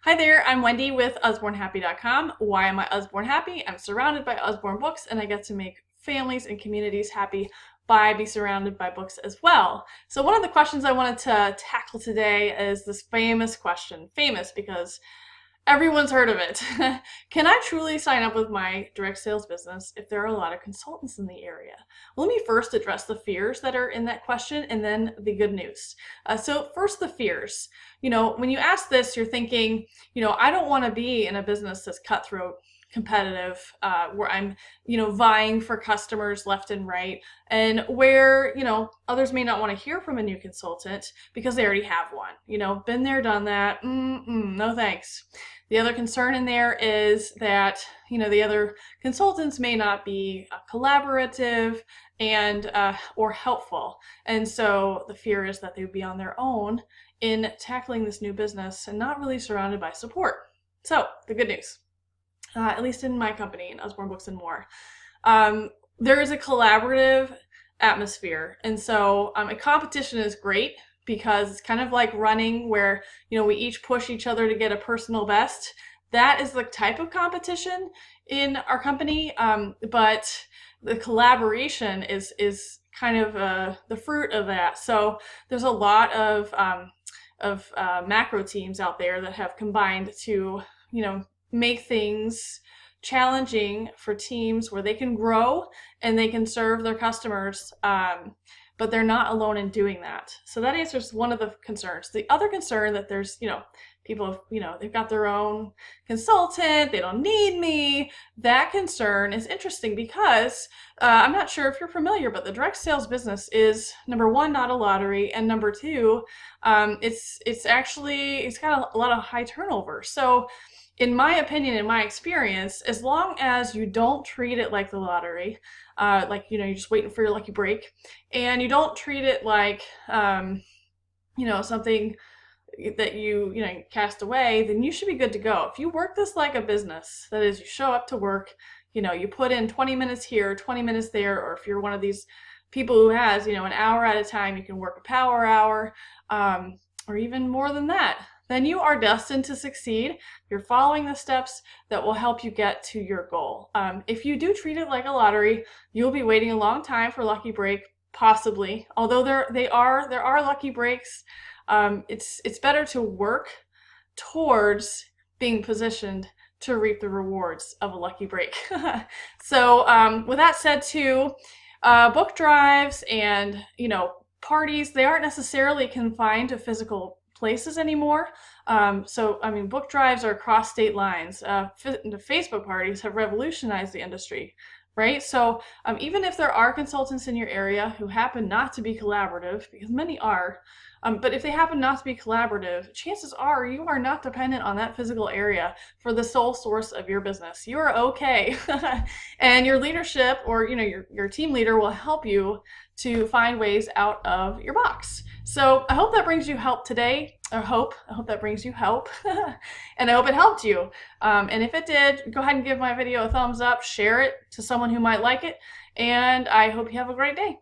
Hi there, I'm Wendy with UsborneHappy.com. Why am I Usborne Happy? I'm surrounded by Usborne books and I get to make families and communities happy by being surrounded by books as well. So one of the questions I wanted to tackle today is this famous question. Famous because everyone's heard of it. Can I truly sign up with my direct sales business if there are a lot of consultants in the area? Well, let me first address the fears that are in that question and then the good news. So first, the fears. When you ask this, you're thinking, I don't want to be in a business that's cutthroat, competitive, where I'm, vying for customers left and right, and where, others may not want to hear from a new consultant because they already have one. Been there, done that. No thanks. The other concern in there is that, the other consultants may not be collaborative and or helpful. And so the fear is that they would be on their own in tackling this new business and not really surrounded by support. So the good news, at least in my company, in Usborne Books and More, there is a collaborative atmosphere. And so a competition is great because it's kind of like running where, we each push each other to get a personal best. That is the type of competition in our company, but the collaboration is kind of the fruit of that. So there's a lot of macro teams out there that have combined to, make things challenging for teams where they can grow and they can serve their customers, but they're not alone in doing that. So that answers one of the concerns. The other concern that there's, people have, they've got their own consultant, they don't need me. That concern is interesting because I'm not sure if you're familiar, but the direct sales business is, number one, not a lottery, and number two, it's got a lot of high turnover. So in my opinion, in my experience, as long as you don't treat it like the lottery, like, you're just waiting for your lucky break, and you don't treat it like, something that you cast away, then you should be good to go. If you work this like a business, that is, you show up to work, you put in 20 minutes here, 20 minutes there, or if you're one of these people who has, an hour at a time, you can work a power hour, or even more than that, then you are destined to succeed. You're following the steps that will help you get to your goal. If you do treat it like a lottery, you'll be waiting a long time for lucky break, possibly. Although there are lucky breaks, it's better to work towards being positioned to reap the rewards of a lucky break. So with that said too, book drives and parties, they aren't necessarily confined to physical places anymore. Book drives are across state lines. The Facebook parties have revolutionized the industry, right? So even if there are consultants in your area who happen not to be collaborative, because many are, but if they happen not to be collaborative, chances are you are not dependent on that physical area for the sole source of your business. You are okay. And your leadership or your team leader will help you to find ways out of your box. So I hope that brings you help today. I hope that brings you help. And I hope it helped you. And if it did, go ahead and give my video a thumbs up, share it to someone who might like it, and I hope you have a great day.